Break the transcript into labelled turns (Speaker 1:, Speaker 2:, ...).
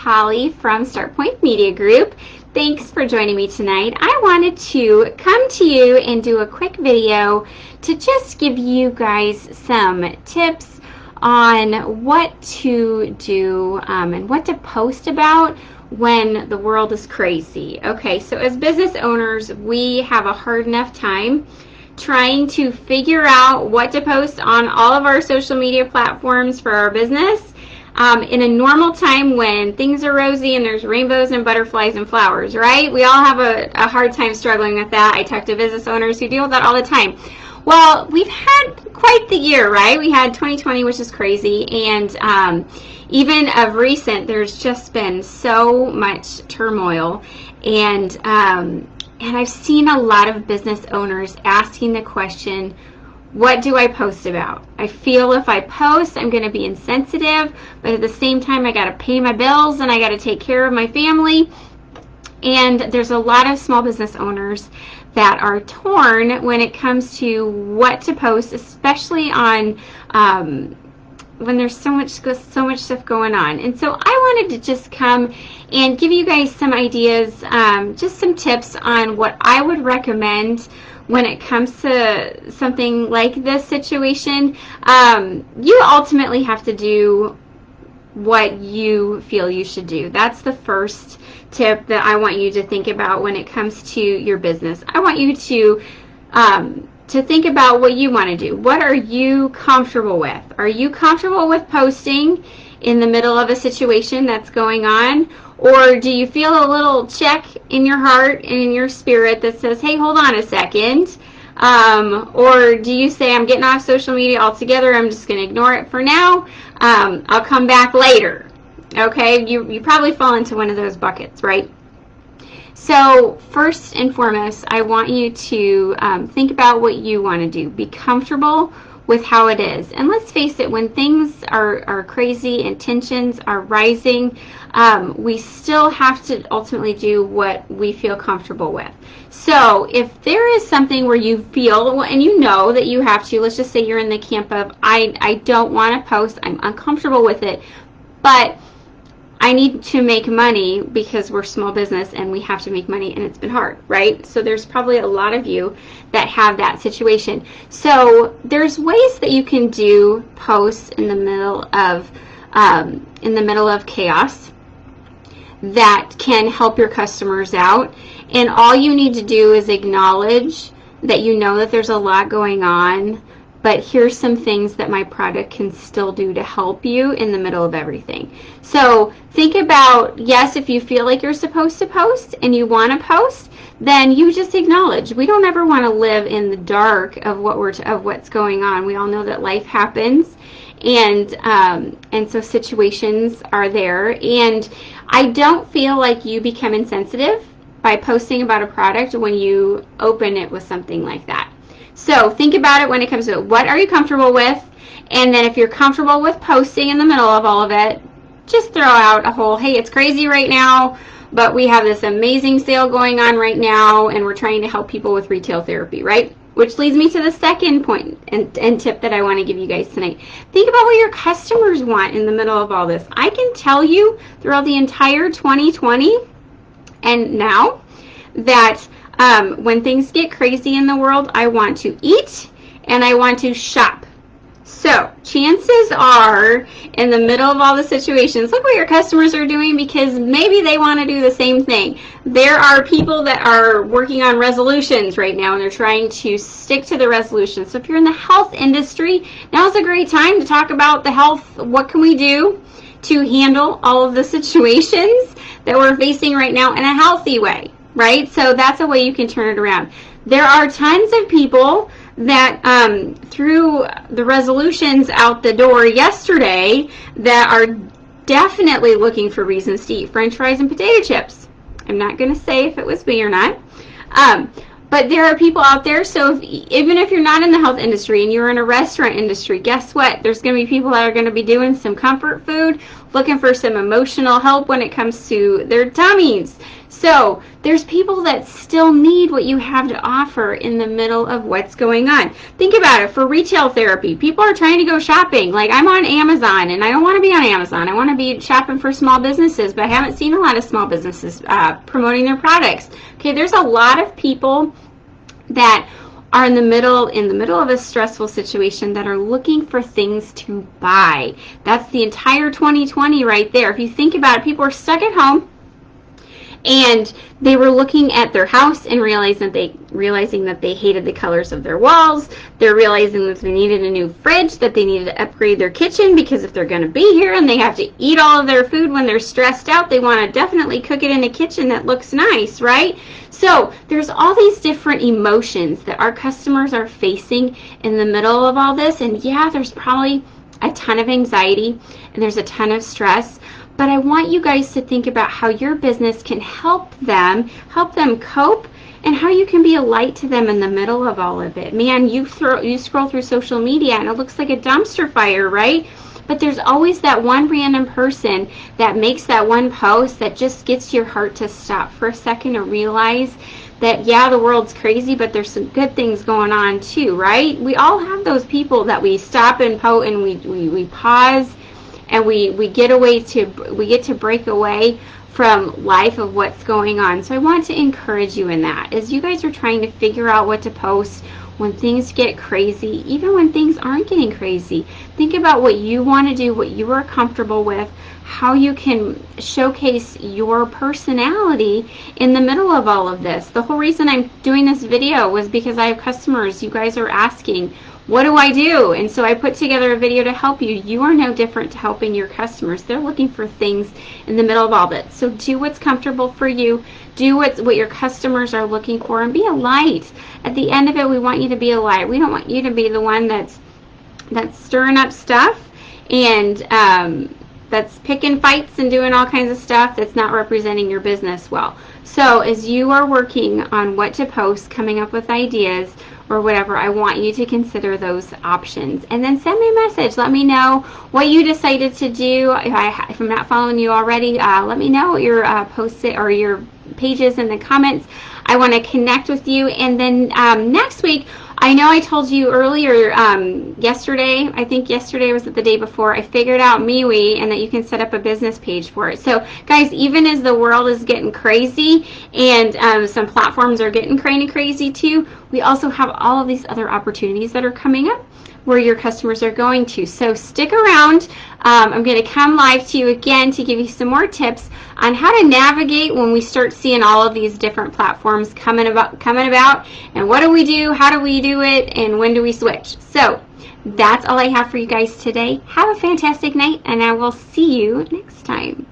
Speaker 1: Holly from StartPoint Media Group. Thanks for joining me tonight. I wanted to come to you and do a quick video to just give you guys some tips on what to do and what to post about when the world is crazy. Okay, so as business owners, we have a hard enough time trying to figure out what to post on all of our social media platforms for our business in a normal time when things are rosy and there's rainbows and butterflies and flowers, right? We all have a hard time struggling with that. I talk to business owners who deal with that all the time. Well, we've had quite the year, right? We had 2020, which is crazy, and even of recent, there's just been so much turmoil, and I've seen a lot of business owners asking the question, what do I post about? I feel if I post, I'm going to be insensitive, but at the same time, I got to pay my bills and I got to take care of my family. And there's a lot of small business owners that are torn when it comes to what to post, especially on when there's so much stuff going on. And so I wanted to just come and give you guys some ideas, just some tips on what I would recommend when it comes to something like this situation. You ultimately have to do what you feel you should do. That's the first tip that I want you to think about when it comes to your business. I want you to think about what you want to do. What are you comfortable with? Are you comfortable with posting in the middle of a situation that's going on? Or do you feel a little check in your heart and in your spirit that says, hey, hold on a second? Or do you say, I'm getting off social media altogether, I'm just going to ignore it for now, I'll come back later? Okay, you probably fall into one of those buckets, right? So first and foremost, I want you to think about what you want to do. Be comfortable with how it is. And let's face it, when things are crazy and tensions are rising, we still have to ultimately do what we feel comfortable with. So if there is something where you feel, and you know that you have to, let's just say you're in the camp of, I don't want to post, I'm uncomfortable with it, but I need to make money because we're small business and we have to make money and it's been hard, right? So there's probably a lot of you that have that situation. So there's ways that you can do posts in the middle of chaos that can help your customers out. And all you need to do is acknowledge that you know that there's a lot going on, but here's some things that my product can still do to help you in the middle of everything. So think about, yes, if you feel like you're supposed to post and you want to post, then you just acknowledge. We don't ever want to live in the dark of what's going on. We all know that life happens, and so situations are there. And I don't feel like you become insensitive by posting about a product when you open it with something like that. So think about it when it comes to it. What are you comfortable with? And then if you're comfortable with posting in the middle of all of it, just throw out a whole, hey, it's crazy right now, but we have this amazing sale going on right now, and we're trying to help people with retail therapy, right? Which leads me to the second point and tip that I want to give you guys tonight. Think about what your customers want in the middle of all this. I can tell you throughout the entire 2020 and now that when things get crazy in the world, I want to eat and I want to shop. So chances are, in the middle of all the situations, look what your customers are doing, because maybe they want to do the same thing. There are people that are working on resolutions right now, and they're trying to stick to the resolutions. So if you're in the health industry, now's a great time to talk about the health. What can we do to handle all of the situations that we're facing right now in a healthy way? Right? So that's a way you can turn it around. There are tons of people that threw the resolutions out the door yesterday that are definitely looking for reasons to eat French fries and potato chips. I'm not going to say if it was me or not. But there are people out there, so even if you're not in the health industry and you're in a restaurant industry, guess what? There's going to be people that are going to be doing some comfort food looking for some emotional help when it comes to their tummies. So there's people that still need what you have to offer in the middle of what's going on. Think about it. For retail therapy, people are trying to go shopping. Like, I'm on Amazon, and I don't want to be on Amazon. I want to be shopping for small businesses, but I haven't seen a lot of small businesses promoting their products. Okay, there's a lot of people that are in the middle of a stressful situation that are looking for things to buy. That's the entire 2020 right there. If you think about it, people are stuck at home, and they were looking at their house and realizing that they hated the colors of their walls. They're realizing that they needed a new fridge, that they needed to upgrade their kitchen, because if they're going to be here and they have to eat all of their food when they're stressed out, they want to definitely cook it in a kitchen that looks nice, right? So there's all these different emotions that our customers are facing in the middle of all this. And yeah, there's probably a ton of anxiety and there's a ton of stress. But I want you guys to think about how your business can help them cope, and how you can be a light to them in the middle of all of it. Man, you scroll through social media and it looks like a dumpster fire, right? But there's always that one random person that makes that one post that just gets your heart to stop for a second and realize that, yeah, the world's crazy, but there's some good things going on too, right? We all have those people that we stop and we pause, and we get to break away from life of what's going on. So I want to encourage you in that. As you guys are trying to figure out what to post when things get crazy, even when things aren't getting crazy, think about what you want to do, what you are comfortable with, how you can showcase your personality in the middle of all of this. The whole reason I'm doing this video was because I have customers. You guys are asking, what do I do? And so I put together a video to help you. You are no different to helping your customers. They're looking for things in the middle of all this. So do what's comfortable for you. Do what your customers are looking for, and be a light. At the end of it, we want you to be a light. We don't want you to be the one that's stirring up stuff and that's picking fights and doing all kinds of stuff that's not representing your business well. So as you are working on what to post, coming up with ideas or whatever, I want you to consider those options. And then send me a message. Let me know what you decided to do. If I'm not following you already, let me know what your posts or your pages in the comments. I want to connect with you. And then next week, I know I told you earlier, yesterday, I think yesterday was the day before, I figured out MeWe and that you can set up a business page for it. So guys, even as the world is getting crazy and some platforms are getting kind of crazy too, we also have all of these other opportunities that are coming up where your customers are going to. So stick around. I'm going to come live to you again to give you some more tips on how to navigate when we start seeing all of these different platforms coming about, and what do we do, how do we do it, and when do we switch. So that's all I have for you guys today. Have a fantastic night, and I will see you next time.